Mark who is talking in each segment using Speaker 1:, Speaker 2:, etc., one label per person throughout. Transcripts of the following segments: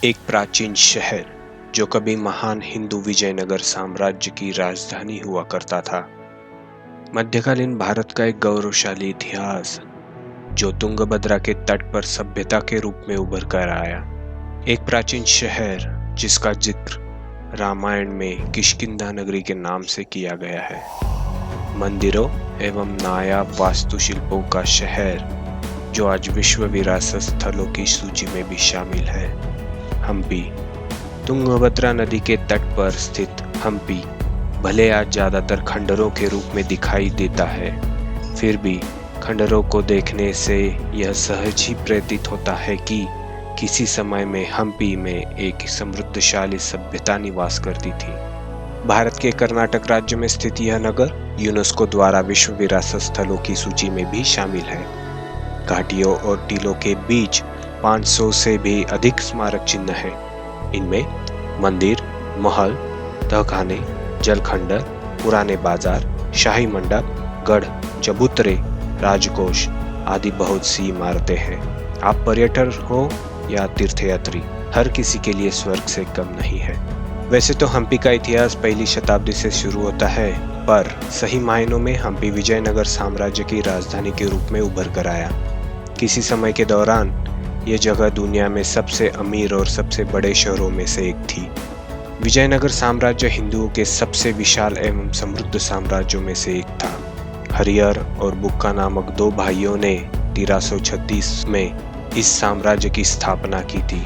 Speaker 1: एक प्राचीन शहर जो कभी महान हिंदू विजयनगर साम्राज्य की राजधानी हुआ करता था। मध्यकालीन भारत का एक गौरवशाली इतिहास जो तुंगभद्रा के तट पर सभ्यता के रूप में उभर कर आया। एक प्राचीन शहर जिसका जिक्र रामायण में किष्किंधा नगरी के नाम से किया गया है। मंदिरों एवं नायाब वास्तुशिल्पों का शहर जो आज विश्व विरासत स्थलों की सूची में भी शामिल है। हम्पी। तुंगभद्रा नदी के तट पर स्थित हम्पी भले आज ज्यादातर खंडरों के रूप में दिखाई देता है, फिर भी खंडरों को देखने से यह सहज ही प्रतीत होता है कि किसी समय में हम्पी में एक समृद्धशाली सभ्यता निवास करती थी। भारत के कर्नाटक राज्य में स्थित यह नगर यूनेस्को द्वारा विश्व विरासत स्थलों की सूची में भी शामिल है। घाटियों और टीलों के बीच 500 से भी अधिक स्मारक चिन्ह हैं। इनमें मंदिर, महल, तहखाने, जलखंडर, पुराने बाजार, शाही मंडप, गढ़, चबूतरे, राजकोष आदि बहुत सी इमारतें हैं। आप पर्यटक हो या तीर्थयात्री, हर किसी के लिए स्वर्ग से कम नहीं है। वैसे तो हम्पी का इतिहास पहली शताब्दी से शुरू होता है, पर सही मायनों में हम्पी विजयनगर साम्राज्य की राजधानी के रूप में उभर कर आया। किसी समय के दौरान यह जगह दुनिया में सबसे अमीर और सबसे बड़े शहरों में से एक थी। विजयनगर साम्राज्य हिंदुओं के सबसे विशाल एवं समृद्ध साम्राज्यों में से एक था। हरिहर और बुक्का नामक दो भाइयों ने 1336 में इस साम्राज्य की स्थापना की थी।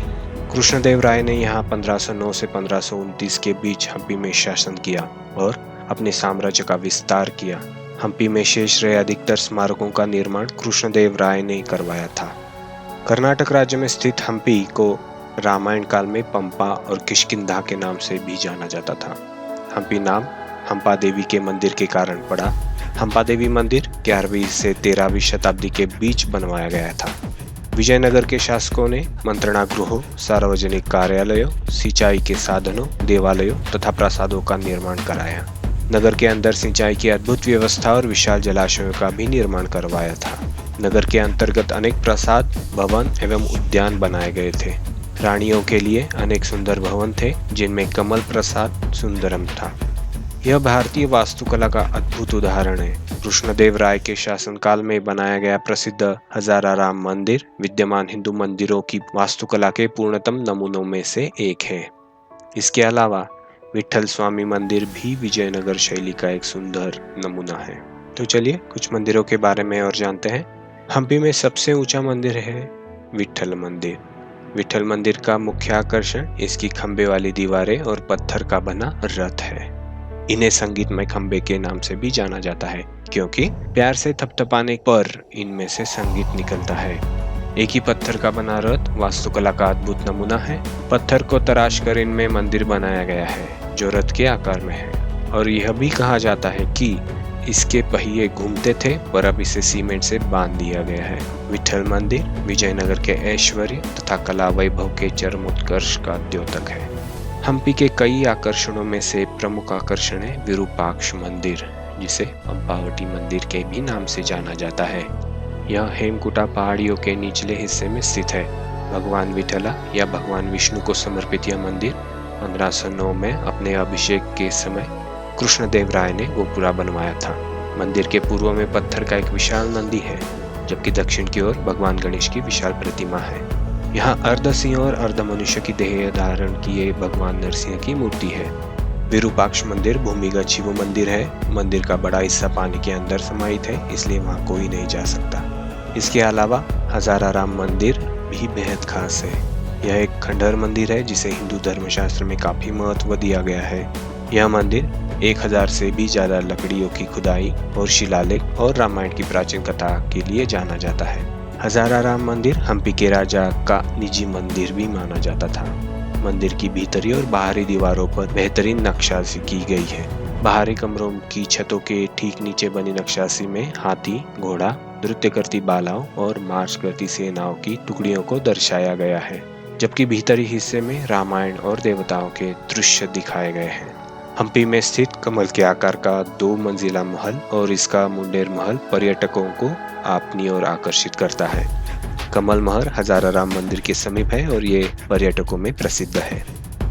Speaker 1: कृष्णदेव राय ने यहाँ 1509 से 1529 के बीच हम्पी में शासन किया और अपने साम्राज्य का विस्तार किया। हम्पी में शेष रहे अधिकतर स्मारकों का निर्माण कृष्णदेव राय ने करवाया था। कर्नाटक राज्य में स्थित हम्पी को रामायण काल में पंपा और किष्किंधा के नाम से भी जाना जाता था। हम्पी नाम हम्पा देवी के मंदिर के कारण पड़ा। हम्पा देवी मंदिर 11वीं से 13वीं शताब्दी के बीच बनवाया गया था। विजयनगर के शासकों ने मंत्रणा गृहों, सार्वजनिक कार्यालयों, सिंचाई के साधनों, देवालयों तथा प्रासादों का निर्माण कराया। नगर के अंदर सिंचाई की अद्भुत व्यवस्था और विशाल जलाशयों का भी निर्माण करवाया था। नगर के अंतर्गत अनेक प्रासाद, भवन एवं उद्यान बनाए गए थे। रानियों के लिए अनेक सुंदर भवन थे, जिनमें कमल प्रसाद सुंदरम था। यह भारतीय वास्तुकला का अद्भुत उदाहरण है। कृष्णदेव राय के शासनकाल में बनाया गया प्रसिद्ध हजाराराम मंदिर विद्यमान हिंदू मंदिरों की वास्तुकला के पूर्णतम नमूनों में से एक है। इसके अलावा विठल स्वामी मंदिर भी विजयनगर शैली का एक सुंदर नमूना है। तो चलिए कुछ मंदिरों के बारे में और जानते हैं। हम्पी में सबसे ऊंचा मंदिर है विठल मंदिर। विठल मंदिर का मुख्य आकर्षण इसकी खंबे वाली दीवारें और पत्थर का बना रथ है। इन्हें संगीतमय खंबे के नाम से भी जाना जाता है, क्योंकि प्यार से थपथपाने पर इनमें से संगीत निकलता है। एक ही पत्थर का बना रथ वास्तुकला का अद्भुत नमूना है। पत्थर को तराश कर इनमें मंदिर बनाया गया है जो रथ के आकार में है, और यह भी कहा जाता है कि इसके पहिए घूमते थे, पर अब इसे सीमेंट से बांध दिया गया है। विठल मंदिर विजयनगर के ऐश्वर्य तथा कला वैभव के चरमोत्कर्ष का द्योतक है। हम्पी के कई आकर्षणों में से प्रमुख आकर्षण है विरूपाक्ष मंदिर, जिसे पंपावटी मंदिर के भी नाम से जाना जाता है। यह हेमकुटा पहाड़ियों के निचले हिस्से में स्थित है। भगवान विठला या भगवान विष्णु को समर्पित यह मंदिर 1509 में अपने अभिषेक के समय कृष्णदेव राय ने वो पूरा बनवाया था। मंदिर के पूर्व में पत्थर का एक विशाल नंदी है, जबकि दक्षिण की ओर भगवान गणेश की विशाल प्रतिमा है। यहाँ अर्ध सिंह और अर्ध मनुष्य की देह धारण किए भगवान नरसिंह की मूर्ति है। विरूपाक्ष मंदिर भूमिगत शिव मंदिर है। मंदिर का बड़ा हिस्सा पानी के अंदर समाहित है, इसलिए वहाँ कोई नहीं जा सकता। इसके अलावा हजाराराम मंदिर भी बेहद खास है। यह एक खंडहर मंदिर है जिसे हिंदू धर्मशास्त्र में काफी महत्व दिया गया है। यह मंदिर 1000 से भी ज्यादा लकड़ियों की खुदाई और शिलालेख और रामायण की प्राचीन कथा के लिए जाना जाता है। हजाराराम मंदिर हम्पी के राजा का निजी मंदिर भी माना जाता था। मंदिर की भीतरी और बाहरी दीवारों पर बेहतरीन नक्काशी की गई है। बाहरी कमरों की छतों के ठीक नीचे बनी नक्काशी में हाथी, घोड़ा, नृत्य करती बालाओं और मार्च करती सेनाओं की टुकड़ियों को दर्शाया गया है, जबकि भीतरी हिस्से में रामायण और देवताओं के दृश्य दिखाए गए हैं। हम्पी में स्थित कमल के आकार का 2 मंजिला महल और इसका मुंडेर महल पर्यटकों को अपनी ओर आकर्षित करता है। कमल महल हजाराराम मंदिर के समीप है और ये पर्यटकों में प्रसिद्ध है।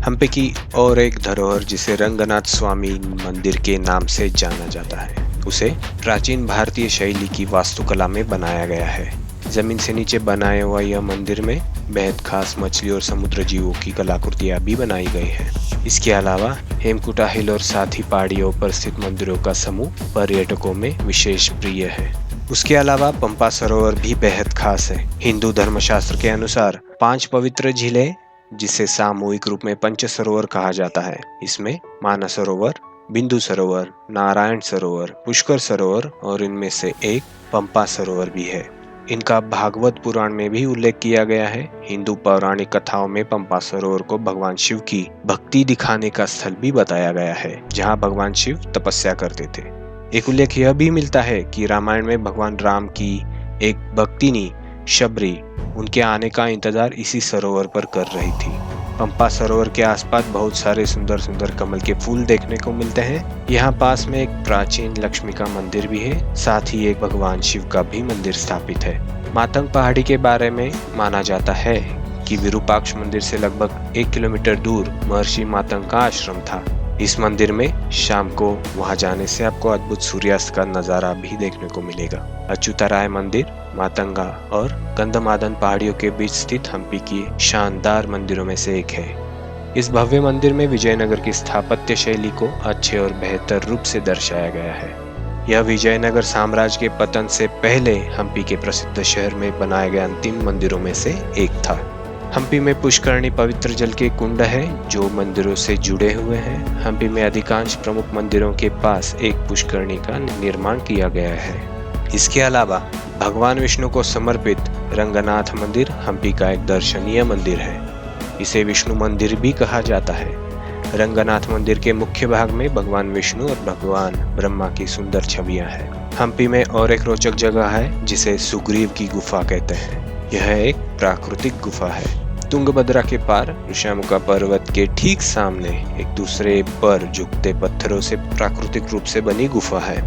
Speaker 1: हम्पी की और एक धरोहर जिसे रंगनाथ स्वामी मंदिर के नाम से जाना जाता है, उसे प्राचीन भारतीय शैली की वास्तुकला में बनाया गया है। जमीन से नीचे बनाया हुआ यह मंदिर में बेहद खास मछली और समुद्र जीवों की कलाकृतियां भी बनाई गई है। इसके अलावा हेमकुटा हिल और साथ ही पहाड़ियों पर स्थित मंदिरों का समूह पर्यटकों में विशेष प्रिय है। उसके अलावा पंपा सरोवर भी बेहद खास है। हिंदू धर्मशास्त्र के अनुसार 5 पवित्र झीलें, जिसे सामूहिक रूप में पंच सरोवर कहा जाता है, इसमें मानस सरोवर, बिंदु सरोवर, नारायण सरोवर, पुष्कर सरोवर और इनमें से एक पंपा सरोवर भी है। इनका भागवत पुराण में भी उल्लेख किया गया है। हिंदू पौराणिक कथाओं में पंपा सरोवर को भगवान शिव की भक्ति दिखाने का स्थल भी बताया गया है, जहां भगवान शिव तपस्या करते थे। एक उल्लेख यह भी मिलता है कि रामायण में भगवान राम की एक भक्तिनी शबरी उनके आने का इंतजार इसी सरोवर पर कर रही थी। पंपा सरोवर के आसपास बहुत सारे सुंदर सुंदर कमल के फूल देखने को मिलते हैं। यहाँ पास में एक प्राचीन लक्ष्मी का मंदिर भी है, साथ ही एक भगवान शिव का भी मंदिर स्थापित है। मातंग पहाड़ी के बारे में माना जाता है कि विरूपाक्ष मंदिर से लगभग 1 किलोमीटर दूर महर्षि मातंग का आश्रम था। इस मंदिर में शाम को वहां जाने से आपको अद्भुत सूर्यास्त का नजारा भी देखने को मिलेगा। अच्युताराय मंदिर मातंगा और गंधमादन पहाड़ियों के बीच स्थित हम्पी की शानदार मंदिरों में से एक है। इस भव्य मंदिर में विजयनगर की स्थापत्य शैली को अच्छे और बेहतर रूप से दर्शाया गया है। यह विजयनगर साम्राज्य के पतन से पहले हम्पी के प्रसिद्ध शहर में बनाए गए अंतिम मंदिरों में से एक था। हम्पी में पुष्करणी पवित्र जल के कुंड है जो मंदिरों से जुड़े हुए हैं। हम्पी में अधिकांश प्रमुख मंदिरों के पास एक पुष्करणी का निर्माण किया गया है। इसके अलावा भगवान विष्णु को समर्पित रंगनाथ मंदिर हम्पी का एक दर्शनीय मंदिर है। इसे विष्णु मंदिर भी कहा जाता है। रंगनाथ मंदिर के मुख्य भाग में भगवान विष्णु और भगवान ब्रह्मा की सुंदर छवियां हैं। हम्पी में और एक रोचक जगह है जिसे सुग्रीव की गुफा कहते हैं। यह एक प्राकृतिक गुफा है। तुंगभद्रा के पार ऋषिमुखा पर्वत के ठीक सामने एक दूसरे पर झुकते पत्थरों से प्राकृतिक रूप से बनी गुफा है।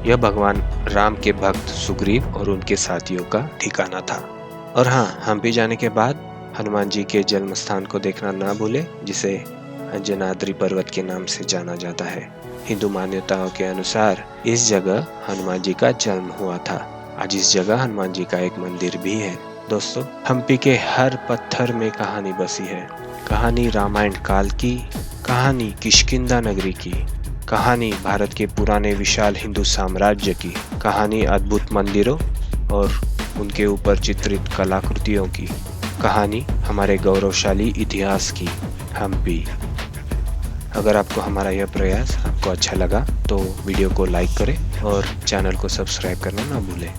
Speaker 1: यह भगवान राम के भक्त सुग्रीव और उनके साथियों का ठिकाना था। और हाँ, हम्पी जाने के बाद हनुमान जी के जन्म स्थान को देखना ना भूले, जिसे अंजनाद्रि पर्वत के नाम से जाना जाता है। हिंदू मान्यताओं के अनुसार इस जगह हनुमान जी का जन्म हुआ था। आज इस जगह हनुमान जी का एक मंदिर भी है। दोस्तों, हम्पी के हर पत्थर में कहानी बसी है। कहानी रामायण काल की, कहानी किष्किंधा नगरी की, कहानी भारत के पुराने विशाल हिंदू साम्राज्य की, कहानी अद्भुत मंदिरों और उनके ऊपर चित्रित कलाकृतियों की, कहानी हमारे गौरवशाली इतिहास की, हम्पी। अगर आपको हमारा यह प्रयास आपको अच्छा लगा तो वीडियो को लाइक करें और चैनल को सब्सक्राइब करना ना भूलें।